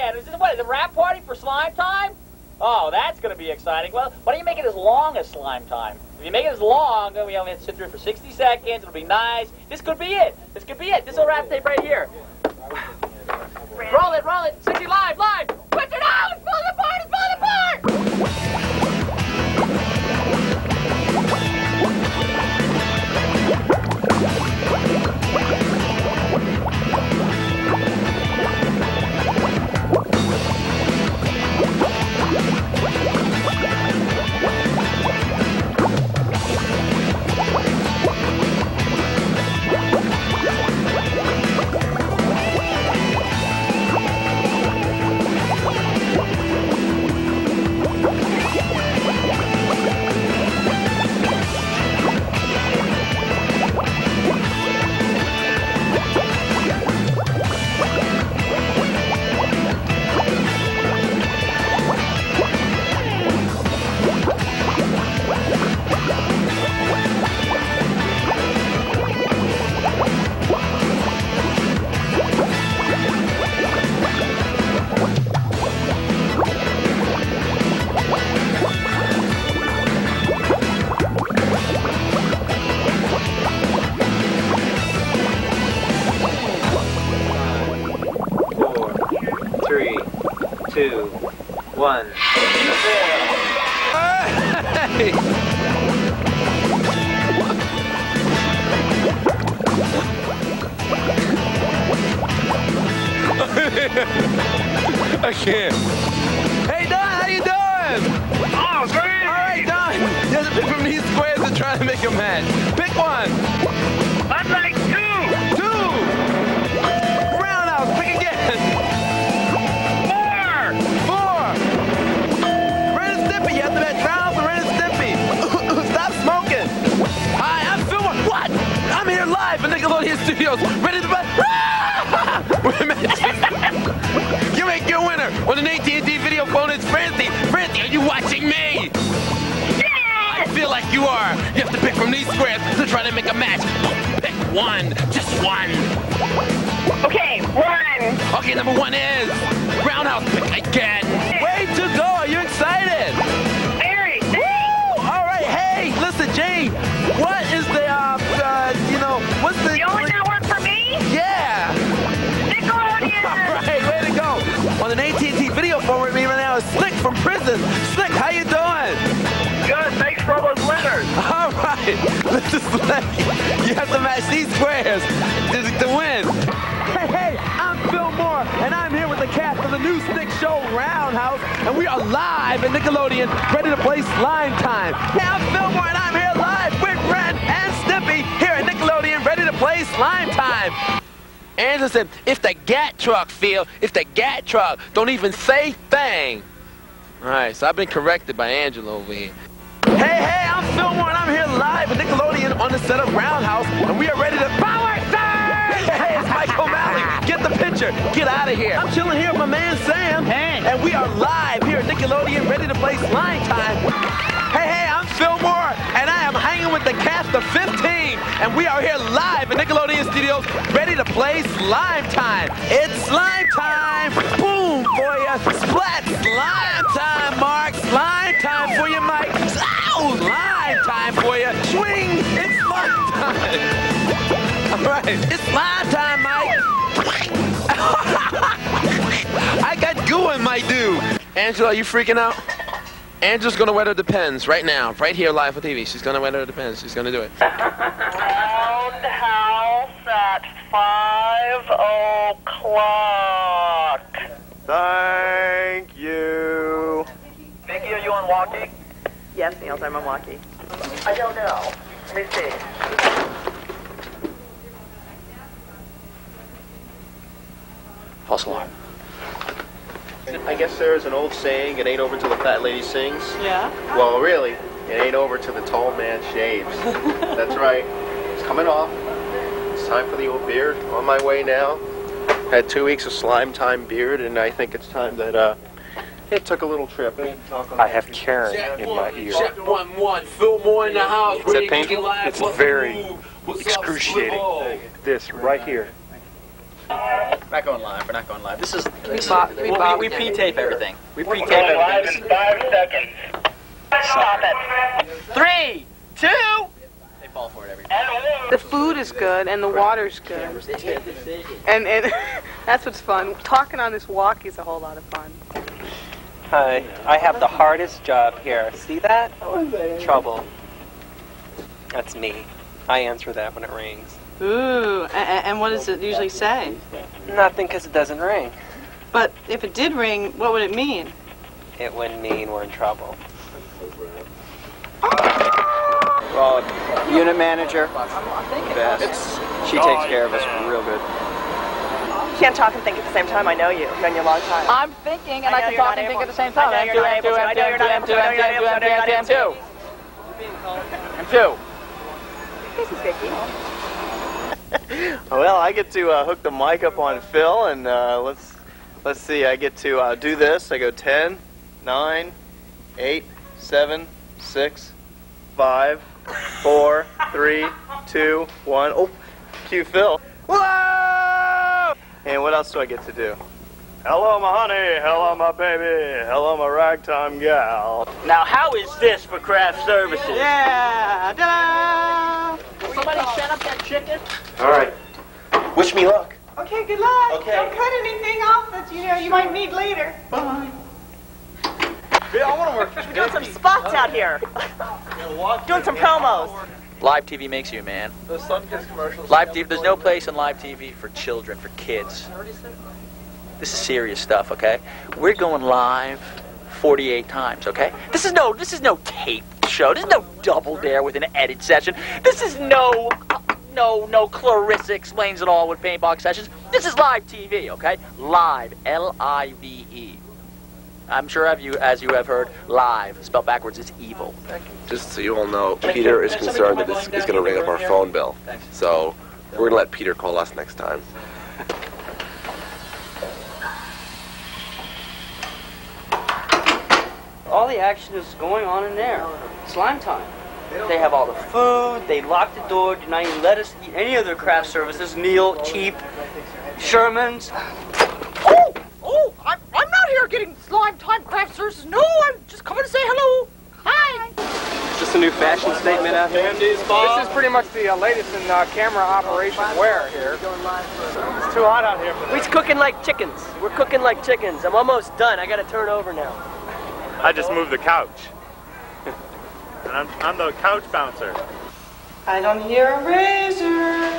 man. Is this what, is it a wrap party for slime time? Oh, that's going to be exciting. Well, why don't you make it as long as slime time? If you make it as long, then we only have to sit through it for 60 seconds. It'll be nice. This could be it. This could be it. This will wrap tape right here. Roll it, roll it. 60 live, live. Push it out. It's falling apart. It's falling apart. I can't. Hey, Don, how you doing? Oh, great! All right, Don. You have to pick from these squares and try to make a match. Pick one. I'd like two. Two. Roundhouse. Pick again. Four. Ren and Stimpy. You have to match roundhouse and Ren and Stimpy. Stop smoking. Hi, I'm Phil. What? I'm here live in Nickelodeon Studios, ready to match. We're matching. You make your winner on an AT&T video phone. It's Francie. Francie, are you watching me? Yeah! I feel like you are. You have to pick from these squares to try to make a match. Pick one. Just one. Okay, one. Okay, number one is roundhouse. Pick again. Way to go. Are you excited? Very. Woo! All right. Hey, listen, Jane. What is the, what's the... The only network for me? Yeah. Nickelodeon. All right, way to go. On an AT&T video phone with me right now is Slick from prison. Slick, how you doing? Good, thanks for all those letters. All right, Mr. Slick, you have to match these squares to win. Hey, I'm Phil Moore, and I'm here with the cast of the new Slick Show Roundhouse, and we are live at Nickelodeon, ready to play Slime Time. Hey, I'm Phil Moore, and I'm here live with Ren and Stimpy here at Nickelodeon, ready to play Slime Time. Angela said, if the GAT truck, Phil, if the GAT truck, don't even say thing. All right, so I've been corrected by Angela over here. Hey, I'm Phil Moore, and I'm here live at Nickelodeon on the set of Roundhouse, and we are ready to power surge! Hey, it's Mike O'Malley. Get the picture. Get out of here. I'm chilling here with my man Sam, and we are live here at Nickelodeon, ready to play Slime Time. Hey, I'm Phil Moore, and I am hanging with the cast of 15, and we are here live at Nickelodeon Studios, ready to play Slime Time. It's Slime Time. Boom for you. Splat. Slime Time, Mark. Slime Time for you, Mike. Ow! Slime Time for you. Swing. It's Slime Time. All right. It's Slime Time, Mike. I got goo in my dude. Angela, are you freaking out? Angela's gonna wear her Depends right now, right here live on TV. She's gonna wear her Depends. She's gonna do it. Roundhouse at 5 o'clock. Thank you. Mickey, are you on walkie? Yes, Niels, I'm on walkie. I don't know. Let me see. False alarm. I guess there's an old saying, it ain't over till the fat lady sings. Yeah? Well, really, it ain't over till the tall man shaves. That's right. It's coming off. It's time for the old beard. On my way now. Had 2 weeks of Slime Time beard, and I think it's time that, it took a little trip. I have Karyn in my ear. Check 1-1. Phil Moore in the house. Is that painful? It's very excruciating. This right here. We're not going live. We're not going live. This is we pre-tape everything. We pre-tape Going live everything. in 5 seconds. Stop it. 3, 2. They fall for it every time. The food is good and the water's good. And that's what's fun. Talking on this walkie is a whole lot of fun. Hi, I have the hardest job here. See that? Trouble. That's me. I answer that when it rings. Ooh, and what does it usually say? Nothing, because it doesn't ring. But if it did ring, what would it mean? It wouldn't mean we're in trouble. Well, unit manager, best. She takes care of us real good. You can't talk and think at the same time. I know you. I've known you a long time. I'm thinking, and I can talk and think at the same time. I know you're not able to. I know you're not able to. I know you're not able to. I know you're not able to. M2. This is Vicky. Well, I get to hook the mic up on Phil, and let's see. I get to do this. I go 10, 9, 8, 7, 6, 5, 4, 3, 2, 1. Oh, cue Phil. Whoa! And what else do I get to do? Hello, my honey. Hello, my baby. Hello, my ragtime gal. Now, how is this for craft services? Yeah. Ta-da! Will somebody set up that chicken? All right. Wish me luck. Okay, good luck. Okay. Don't cut anything off that you might need later. Bye. Yeah, I want to work. We're doing some spots out here. Doing some promos. Live TV makes you, man. The Sun Kids commercials. Live TV, there's no place in live TV for children, for kids. This is serious stuff, okay? We're going live 48 times, okay? This is no tape show. This is no double dare with an edit session. This is no Clarissa explains it all with paintbox sessions. This is live TV, okay? Live, L-I-V-E. I'm sure as you have heard, live, spelled backwards, is evil. Just so you all know, Peter is concerned that this is going to ring up our phone bill. So we're going to let Peter call us next time. All the action is going on in there. Slime time. They have all the food, they lock the door, do not even let us eat any of their craft services, meal, cheap, Sherman's. Oh, I'm not here getting slime time craft services. No, I'm just coming to say hello. Hi. Is this a new fashion statement out here? This is pretty much the latest in camera operation wear here. It's too hot out here for We're this. cooking like chickens. We're cooking like chickens. I'm almost done. I gotta turn over now. I just moved the couch. And I'm the couch bouncer. I don't hear a razor.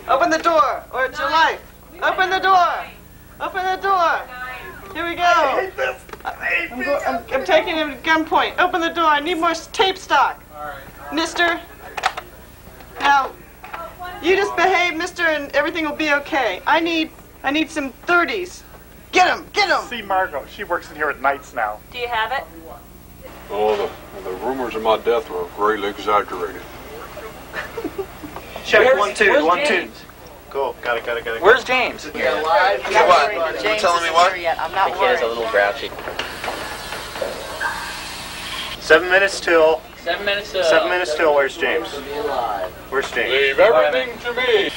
Open the door, or it's your life. Open the door. Open the door. Here we go. I'm taking him to gunpoint. Open the door. I need more tape stock. Mister. Now, you just behave, mister, and everything will be okay. I need some 30s. Get him. Get him. See Margot. She works in here at nights now. Do you have it? Oh, the rumors of my death were greatly exaggerated. Check 1, 2, 1, 2. James? Cool. Got it. Where's James? What? You telling me what? I'm not The kid is a little grouchy. 7 minutes till. 7 minutes. 7 minutes till. Where's James? Where's James? Leave everything to me.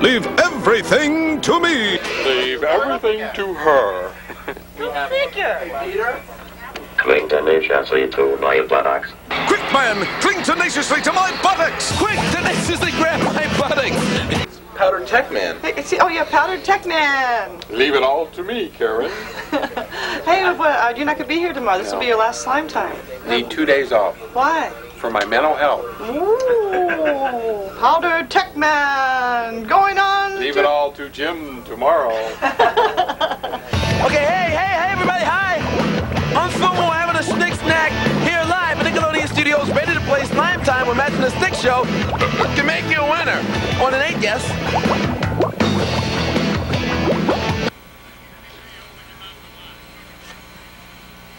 Leave everything to me. Leave everything to her. Cling tenaciously to my buttocks. Quick, man, cling tenaciously to my buttocks. Quick, tenaciously grab my buttocks. Powdered Tech Man. Oh, yeah, Powdered Tech Man. Leave it all to me, Karen. Hey, you're not going to be here tomorrow. This will be your last slime time. Need 2 days off Why? for my mental health. Ooh, Powdered Tech Man. Going on. Leave it all to Jim tomorrow. Okay, hey, everybody, hi. I'm Fillmore having a snick snack here live at Nickelodeon Studios, ready to play Slime Time with Matching the Stick Show. Can make you a winner. On an 8, yes.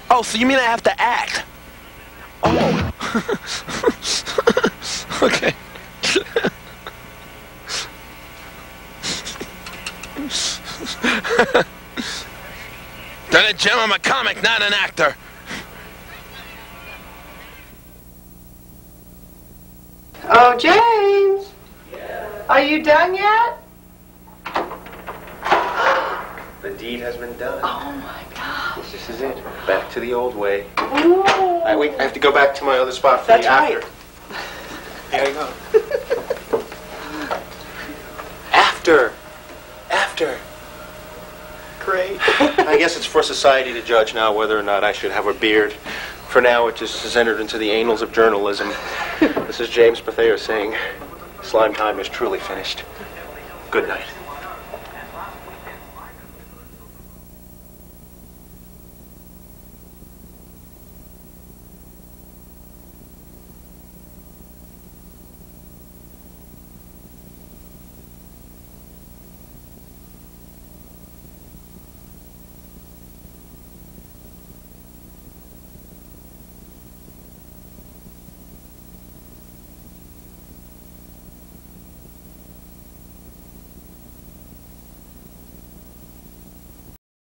Oh, so you mean I have to act? Oh. Okay. Done it, Jim. I'm a comic, not an actor. Oh, James! Are you done yet? The deed has been done. Oh my God. This is it. Back to the old way. Ooh. Wait, I have to go back to my other spot for That's the after. right. Here you go. After. Great. I guess it's for society to judge now whether or not I should have a beard. For now, it just has entered into the annals of journalism. This is James Bethea saying, Slime Time is truly finished. Good night.